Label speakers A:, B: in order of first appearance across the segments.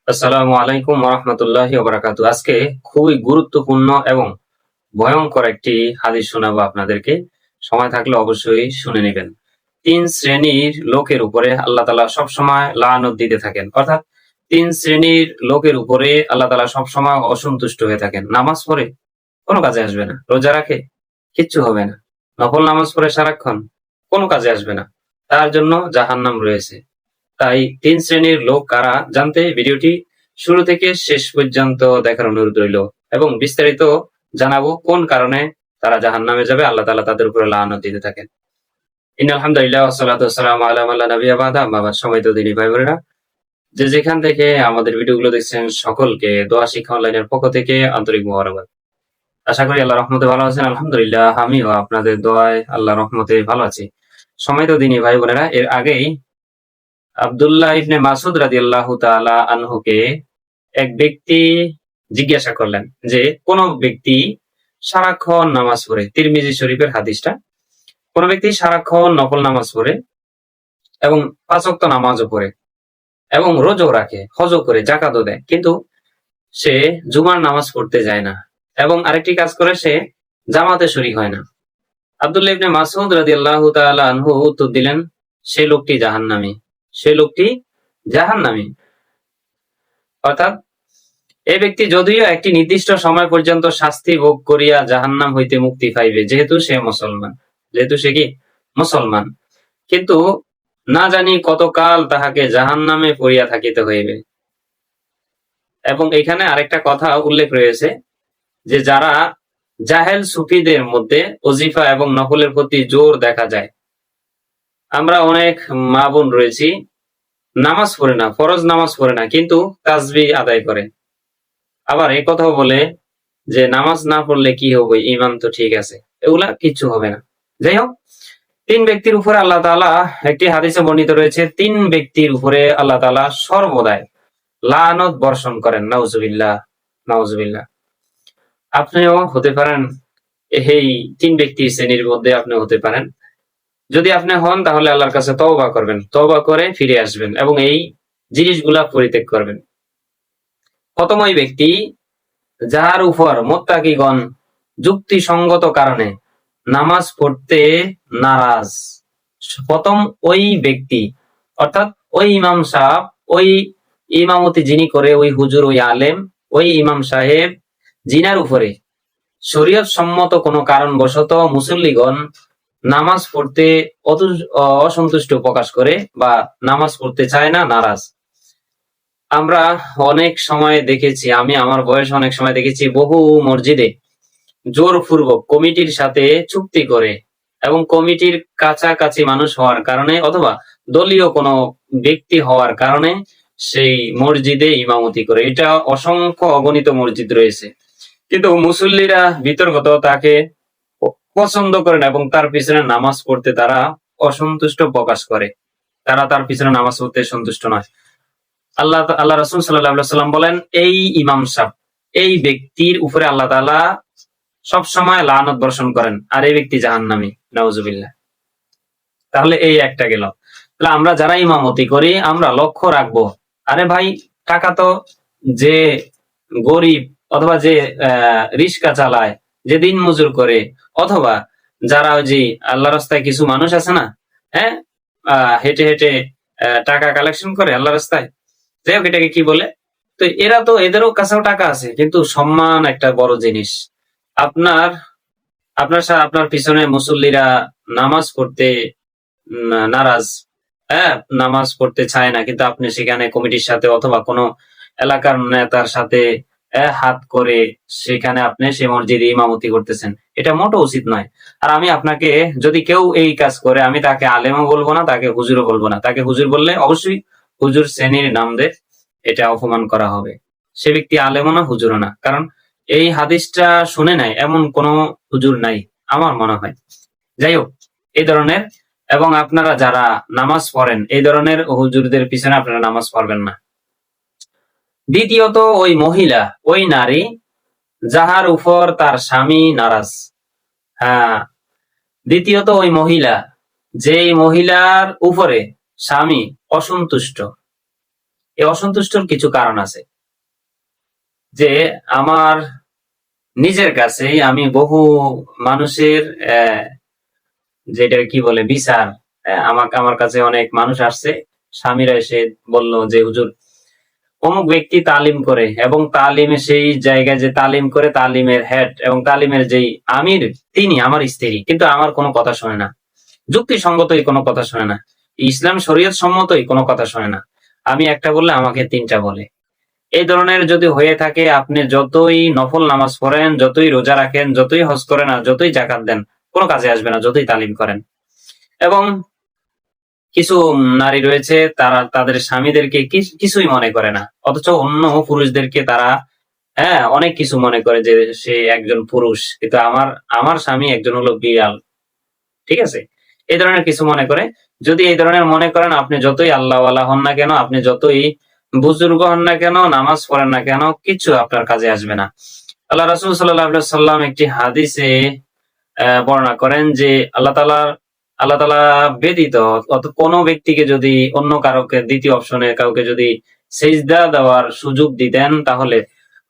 A: আসসালামু আলাইকুম ওয়া বারাকাতু। আজকে খুবই গুরুত্বপূর্ণ এবং ভয়ঙ্কর একটি হাদিস শোনাবো আপনাদেরকে। সময় থাকলে অবশ্যই শুনে নেবেন। ৩ শ্রেণীর লোকের উপরে আল্লাহ তাআলা সবসময় লানত দিতে থাকেন। অর্থাৎ ৩ শ্রেণীর লোকের উপরে আল্লাহ তাআলা সবসময় অসন্তুষ্ট হয়ে থাকেন। নামাজ পড়ে কোনো কাজে আসবে না। রোজা রাখে কিচ্ছু হবে না। নফল নামাজ পড়ে সারাক্ষণ কোনো কাজে আসবে না। তার জন্য জাহান্নাম রয়েছে। তাই ৩ শ্রেণীর লোক কারা জানতে ভিডিওটি শুরু থেকে শেষ পর্যন্ত দেখার অনুরোধ রইল এবং বিস্তারিত জানাবো কোন কারণে তারা জাহান্নামে যাবে, আল্লাহ তাআলা তাদের উপরে লানত দিতে থাকেন। ইন্নাল হামদুলিল্লাহ ওয়াসসালাতু ওয়াসসালামু আলা মান লা নাবিয়্যা বা'দা, আম্মা বা'দ। সম্মানিত দিনী ভাই বোনেরা, যে যেখান থেকে আমাদের ভিডিওগুলো দেখছেন সকলকে দোয়া শিক্ষা অনলাইনের পক্ষ থেকে আন্তরিক মোবারকবাদ। আশা করি আল্লাহর রহমতে ভালো আছেন। আলহামদুলিল্লাহ আমিও আপনাদের দোয়ায় আল্লাহর রহমতে ভালো আছি। সম্মানিত দিনী ভাই বোনেরা, এর আগেই আব্দুল্লাহ ইবনে মাসউদ রাদিয়াল্লাহু তাআলা আনহুকে এক ব্যক্তি জিজ্ঞাসা করলেন যে কোন ব্যক্তি সারাক্ষণ নামাজ পড়ে, তিরমিজি শরীফের হাদিসটা, কোন ব্যক্তি সারাক্ষণ নফল নামাজ পড়ে এবং ৫ ওয়াক্ত নামাজও পড়ে এবং রোজাও রাখে, হজও করে, যাকাতও দেয়, কিন্তু সে জুমার নামাজ পড়তে যায় না এবং আরেকটি কাজ করে, সে জামাতে শরীক হয় না। আব্দুল্লাহ ইবনে মাসউদ রাদিয়াল্লাহু তাআলা আনহু উত্তর দিলেন, সে লোকটি জাহান্নামী, সে লোকটি জাহান্নামী। অর্থাৎ এই ব্যক্তি যদিও একটি নির্দিষ্ট সময় পর্যন্ত শাস্তি ভোগ করিয়া জাহান্নাম হইতে মুক্তি পাইবে, যেহেতু সে মুসলমান, যেহেতু সে কি মুসলমান, কিন্তু না জানি কতকাল তাহাকে জাহান্নামে পড়িয়া থাকিতে হইবে। এবং এখানে আরেকটা কথা উল্লেখ রয়েছে যে যারা জাহেল সুফিদের মধ্যে ওজিফা এবং নফলের প্রতি জোর দেখা যায়। আমরা অনেক মা বোন রয়েছি, নামাজ পড়ে না, ফরজ নামাজ পড়ে না, কিন্তু তাসবিহ আদায় করে। আবার এই কথাও বলে যে নামাজ না পড়লে কি হবে, ইমান তো ঠিক আছে। এগুলা কিচ্ছু হবে না। যাই হোক, ৩ ব্যক্তির উপরে আল্লাহ তাআলা, একটি হাদিসে বর্ণিত রয়েছে, ৩ ব্যক্তির উপরে আল্লাহ তাআলা সর্বদাই লানত বর্ষণ করেন। নাউজুবিল্লাহ, নাউজুবিল্লাহ। আপনিও হতে পারেন এই ৩ ব্যক্তির শ্রেণীর মধ্যে, আপনি হতে পারেন। যদি আপনি হন তাহলে আল্লাহর কাছে তওবা করবেন, তওবা করে ফিরে আসবেন এবং এই জিনিসগুলা পরিত্যাগ করবেন। প্রথম ওই ব্যক্তি যার উপর মুত্তাকিগণ যুক্তিসঙ্গত কারণে নামাজ পড়তে নারাজ। প্রথম ওই ব্যক্তি, অর্থাৎ ওই ইমাম সাহেব, ওই ইমামতি যিনি করে, ওই হুজুর, ওই আলেম, ওই ইমাম সাহেব, জিনার উপরে শরীয়ত সম্মত কোনো কারণবশত মুসল্লিগণ নামাজ পড়তে অসন্তুষ্ট প্রকাশ করে বা নামাজ পড়তে চায় না, নারাজ। আমরা অনেক সময় দেখেছি, আমি আমার বয়সে অনেক সময় দেখেছি, বহু মসজিদে জোরপূর্বক কমিটির সাথে চুক্তি করে এবং কমিটির কাছাকাছি মানুষ হওয়ার কারণে অথবা দলীয় কোনো ব্যক্তি হওয়ার কারণে সেই মসজিদে ইমামতি করে। এটা অসংখ্য অগণিত মসজিদ রয়েছে, কিন্তু মুসল্লিরা বিতর্কত তাকে পছন্দ করে না এবং তার পিছনে নামাজ পড়তে তারা অসন্তুষ্ট প্রকাশ করে, তারা তার পিছনে নামাজ পড়তে সন্তুষ্ট নয়। আল্লাহ রাসূল সাল্লাল্লাহু আলাইহি ওয়াসাল্লাম বলেন, এই ইমাম সাহেব, এই ব্যক্তির উপরে আল্লাহ তাআলা সবসময় লানত বর্ষণ করেন, আর এই ব্যক্তি জাহান্নামী। নাউজুবিল্লাহ। তাহলে এই একটা গেল। তাহলে আমরা যারা ইমামতি করি, আমরা লক্ষ্য রাখবো, আরে ভাই, টাকা তো যে গরিব অথবা যে রিক্সা চালায়, যে দিন মজুর করে, অথবা যারা ওই যে আল্লাহ রাস্তায় কিছু মানুষ আছে না, হ্যাঁ, হেঁটে হেঁটে টাকা কালেকশন করে আল্লাহ রাস্তায়, যাই হোক এটাকে কি বলে, তো এরা তো, এদেরও কাছেও টাকা আছে, কিন্তু সম্মান একটা বড় জিনিস। আপনার আপনার পিছনে মুসল্লিরা নামাজ পড়তে নারাজ, হ্যাঁ, নামাজ পড়তে চায় না, কিন্তু আপনি সেখানে কমিটির সাথে অথবা কোনো এলাকার নেতার সাথে হাত করে সেখানে আপনি সেই মসজিদে ইমামতি করতেছেন, এটা মোটেও উচিত নয়। আর আমি আপনাকে, যদি কেউ এই কাজ করে, আমি তাকে আলেমও বলবো না, তাকে হুজুরও বলবো না। তাকে হুজুর বললে অবশ্যই হুজুর শ্রেণীর নাম দিয়ে এটা অপমান করা হবে। সে ব্যক্তি আলেমও না, হুজুরও না, কারণ এই হাদিসটা শুনে নাই এমন কোন হুজুর নাই আমার মনে হয়। যাই হোক, এই ধরনের, এবং আপনারা যারা নামাজ পড়েন, এই ধরনের হুজুরদের পিছনে আপনারা নামাজ পড়বেন না। দ্বিতীয়ত, ওই মহিলা, ওই নারী যাহার উপর তার স্বামী নারাজ। হ্যাঁ, দ্বিতীয়ত ওই মহিলা, যে মহিলার উপরে স্বামী অসন্তুষ্ট, এই অসন্তুষ্টর কিছু কারণ আছে, যে আমার নিজের কাছেই আমি বহু মানুষের যেটা কি বলে বিচার, আমার কাছে অনেক মানুষ আসছে, স্বামীরা এসে বলল যে হুজুর অমুক ব্যক্তি তালিম করে, এবং তালিমে সেই জায়গায় যে তালিম করে তালিমের হেড এবং তালিমের যেই আমির তিনি আমার স্ত্রী, কিন্তু আমার কোনো কথা শোনে না, যুক্তিসঙ্গতই কোনো কথা শোনে না, ইসলাম শরীয়ত সম্মতই কোনো কথা শোনে না, আমি একটা বললে আমাকে তিনটা বলে। এই ধরনের যদি হয়ে থাকে, আপনি যতই নফল নামাজ পড়েন, যতই রোজা রাখেন, যতই হজ করেন আর যতই জাকাত দেন, কোনো কাজে আসবে না, যতই তালিম করেন। এবং কিছু নারী রয়েছে, তারা তাদের স্বামীদেরকে কিছুই মনে করে না, অথচ অন্য পুরুষদেরকে তারা অনেক কিছু মনে করে, যে সে একজন পুরুষ, কিন্তু আমার আমার স্বামী একজন হলো বিড়াল, ঠিক আছে, এই ধরনের কিছু মনে করে। যদি এই ধরনের মনে করেন, আপনি যতই আল্লাহওয়ালা হন না কেন, আপনি যতই বুজুর্গ হন না কেন, নামাজ পড়েন না কেন, কিছু আপনার কাজে আসবে না। আল্লাহ রাসূল সাল্লাল্লাহু আলাইহি সাল্লাম একটি হাদিসে বর্ণনা করেন যে আল্লাহ তাআলা ব্যতীত কোনো ব্যক্তিকে যদি অন্য কারোকে, দ্বিতীয় অপশনে কাউকে যদি সিজদা দেওয়ার সুযোগ দিতেন, তাহলে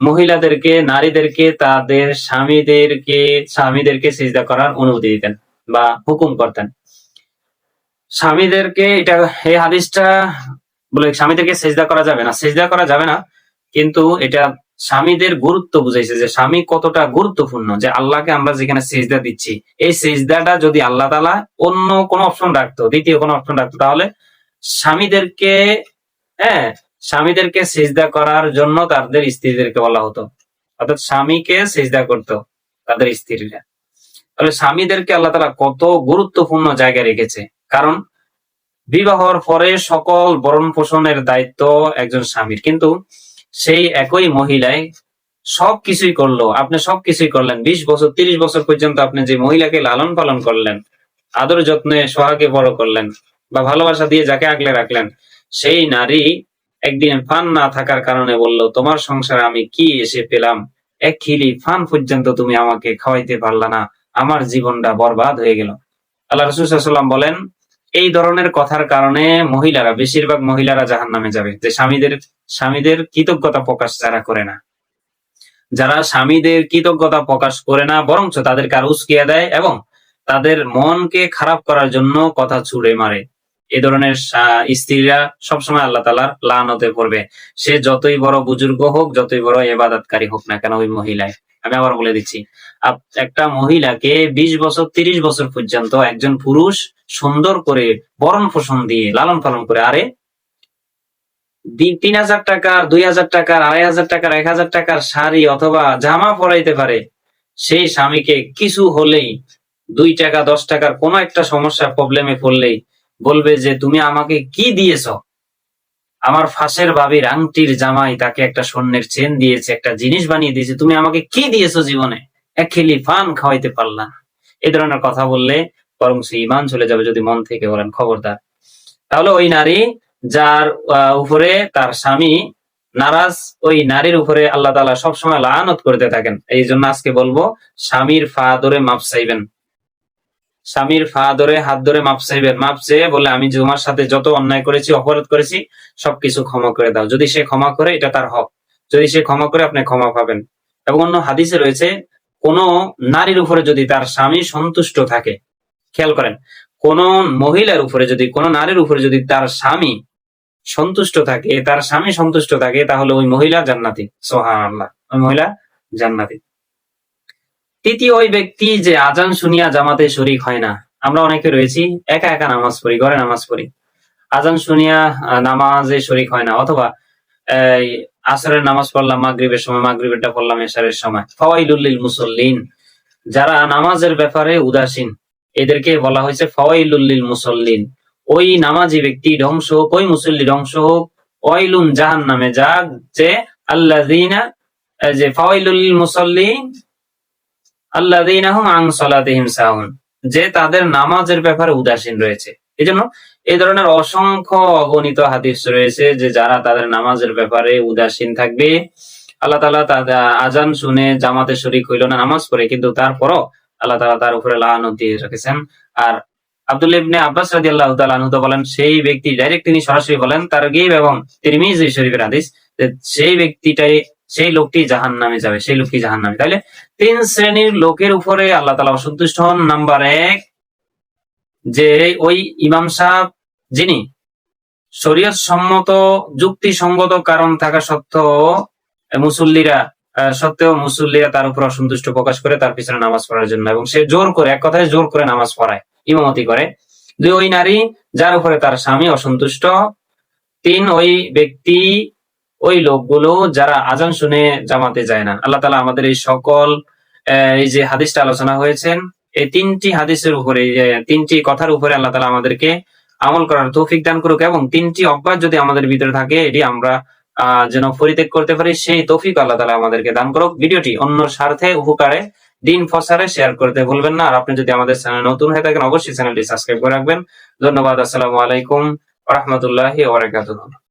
A: মহিলাদেরকে, নারীদেরকে তাদের স্বামীদেরকে সিজদা করার অনুমতি দিতেন বা হুকুম করতেন। স্বামীদেরকে, এই হাদিসটা বলে স্বামীদেরকে সিজদা করা যাবে না, সিজদা করা যাবে না, কিন্তু এটা স্বামীদের গুরুত্ব বুঝাইছে, যে স্বামী কতটা গুরুত্বপূর্ণ, যে আল্লাহকে আমরা যেখানে সিজদা দিচ্ছি, এই সিজদাটা যদি আল্লাহ তাআলা অন্য কোনো অপশন রাখতো, দ্বিতীয় কোনো অপশন রাখতো, তাহলে স্বামীদেরকে স্বামীদেরকে সিজদা করার জন্য তাদের স্ত্রীদেরকে বলা হতো, অর্থাৎ স্বামীকে সিজদা করতো তাদের স্ত্রীরা। তাহলে স্বামীদেরকে আল্লাহ তাআলা কত গুরুত্বপূর্ণ জায়গায় রেখেছে, কারণ বিবাহর পরে সকল ভরণ পোষণের দায়িত্ব একজন স্বামীর, কিন্তু সেই একই মহিলায় সবকিছুই করলো, আপনি সবকিছুই করলেন, 20 বছর 30 বছর পর্যন্ত আপনি যে মহিলাকে লালন পালন করলেন, আদর যত্নে সোহাগে বড় করলেন, বা ভালোবাসা দিয়ে যাকে আগলে রাখলেন, সেই নারী একদিন ফান না থাকার কারণে বলল, তোমার সংসারে আমি কি এসে পেলাম, এক খিলি ফান পর্যন্ত তুমি আমাকে খাওয়াইতে পারলা না, আমার জীবনটা বরবাদ হয়ে গেল। আল্লাহ রাসূল সাল্লাল্লাহু আলাইহি ওয়াসাল্লাম বলেন, এই ধরনের কথার কারণে মহিলারা, বেশিরভাগ মহিলারা জাহান্নামে যাবে, যে স্বামীদের কৃতজ্ঞতা প্রকাশ যারা করে না, যারা স্বামীদের কৃতজ্ঞতা প্রকাশ করে না, বরঞ্চ তাদেরকে আরো উস্কিয়ে দেয় এবং তাদের মনকে খারাপ করার জন্য কথা ছুড়ে মারে, এ ধরনের স্ত্রীরা সবসময় আল্লাহ তাআলার লানতে পড়বে, সে যতই বড় বুজুর্গ হোক, যতই বড় ইবাদতকারী হোক না কেন। ওই মহিলায়, আমি আবার বলে দিচ্ছি, একটা মহিলাকে 20 বছর 30 বছর পর্যন্ত একজন পুরুষ সুন্দর করে ভরণ পোষণ দিয়ে লালন পালন করে, আরে 3000 টাকার, 2000 টাকার, 2500 টাকার, 1000 টাকার শাড়ি অথবা জামা পরাইতে পারে, সেই স্বামীকে কিছু হলেই 2 টাকা 10 টাকার কোনো একটা সমস্যা, প্রবলেমে পড়লেই বলবে যে তুমি আমাকে কি দিয়েছ, আমার ফাঁসের ভাবির আংটির জামাই তাকে একটা স্বর্ণের চেন দিয়েছে, একটা জিনিস বানিয়ে দিয়েছে, তুমি আমাকে কি দিয়েছো জীবনে, এক খিলি পান খাওয়াইতে পারলা না। এই ধরনের কথা বললে বরং সে ঈমান চলে যাবে, যদি মন থেকে বলেন, খবরদার। তাহলে ওই নারী যার উপরে তার স্বামী নারাজ, ওই নারীর উপরে আল্লাহ তাআলা সবসময় লানত করতে থাকেন। এই জন্য আজকে বলবো, স্বামীর পা ধরে মাপ চাইবেন, স্বামীর পা ধরে হাত ধরে মাপ চাইবেন, মাপ চেয়ে বলে, আমি তোমার সাথে যত অন্যায় করেছি, অপরাধ করেছি, সবকিছু ক্ষমা করে দাও। যদি সে ক্ষমা করে, এটা তার হক, যদি সে ক্ষমা করে, আপনি ক্ষমা পাবেন। এবং অন্য হাদিসে রয়েছে, কোন নারীর উপরে যদি তার স্বামী সন্তুষ্ট থাকে, খেয়াল করেন, কোন মহিলার উপরে যদি, কোন নারীর উপরে যদি তার স্বামী সন্তুষ্ট থাকে, তার স্বামী সন্তুষ্ট থাকে, তাহলে ওই মহিলা জান্নাতি। সুবহানাল্লাহ, ওই মহিলা জান্নাতি। তৃতীয় ওই ব্যক্তি যে আজান শুনিয়া জামাতে শরীক হয় না। আমরা অনেকে রয়েছি, একা একা নামাজ পড়ি, ঘরে নামাজ পড়ি, আজান শুনিয়া নামাজে শরীক হয় না, অথবা আসরের নামাজ পড়লাম মাগরিবের সময়, মাগরিবেরটা পড়লাম এশারের সময়। ফাওয়াইলুল লিল মুসাল্লিন, যারা নামাজের ব্যাপারে উদাসীন, এদেরকে বলা হয়েছে ফাওয়াইলুল লিল মুসাল্লিন। ওই নামাজি ব্যক্তি ধ্বংস হোক, ওই মুসল্লি ধ্বংস হোক, ওয়াইলুন জাহান্নামে যাক, যে আল্লাযীনা, যে ফাওয়াইলুল লিল মুসাল্লিন আল্লাযীনা হুম আন সালাতিহিম সাহুন, যে তাদের নামাজের ব্যাপারে উদাসীন রয়েছে। এজন্য এই ধরনের অসংখ্য অগণিত হাদিস রয়েছে, যে যারা তাদের নামাজের ব্যাপারে উদাসীন থাকবে, আল্লাহ তাআলা তাদের আজান শুনে জামাতে শরীক হইল না, নামাজ পড়ে, কিন্তু তারপরও আল্লাহ তাআলা তার উপরে লানত দিয়ে রেখেছেন। আর আব্দুল্লাহ ইবনে আব্বাস রাদিয়াল্লাহু তাআলা আনহু তো বলেন, সেই ব্যক্তি ডাইরেক্ট তিনি সরাসরি বলেন তারগীব এবং তিরমিজি শরীফের হাদিস, যে সেই ব্যক্তিটাই, সেই লোকটি জাহান্নামে যাবে, সেই লোকটি জাহান্নামে। তাহলে 3 শ্রেণীর লোকের উপরে আল্লাহ তাআলা অসন্তুষ্ট হন। নাম্বার 1, যে ওই ইমাম সাহেব যিনি শরীয়ত সম্মত যুক্তিসঙ্গত কারণ থাকা সত্ত্বেও মুসল্লিরা তার উপর অসন্তুষ্ট প্রকাশ করে তার পিছনে নামাজ পড়ার জন্য, এবং সে জোর করে, এক কথায় জোর করে নামাজ পড়ায়, ইমামতি করে। 2, ওই নারী যার উপরে তার স্বামী অসন্তুষ্ট। 3, ওই ব্যক্তি, ওই লোকগুলো যারা আজান শুনে জামাতে যায় না। আল্লাহ তাআলা আমাদের এই সকল এই যে হাদিসটা আলোচনা হয়েছেন, এই 3টি হাদিসের উপরে, 3টি কথার উপরে আল্লাহ তাআলা আমাদেরকে আমল করার তৌফিক দান করুক, এবং 3টি অভ্যাস যদি আমাদের ভিতরে থাকে এটি আমরা যেন পরিত্যাগ করতে পারি, সেই তৌফিক আল্লাহ তাআলা আমাদেরকে দান করুক। ভিডিওটি অন্যর স্বার্থে, উপকারে, দিন প্রচারে শেয়ার করতে ভুলবেন না। আর আপনি যদি আমাদের চ্যানেল নতুন হয়ে থাকেন অবশ্যই চ্যানেলটি সাবস্ক্রাইব করে রাখবেন। ধন্যবাদ। আসসালামু আলাইকুম ওয়া রাহমাতুল্লাহি ওয়া বারাকাতুহু।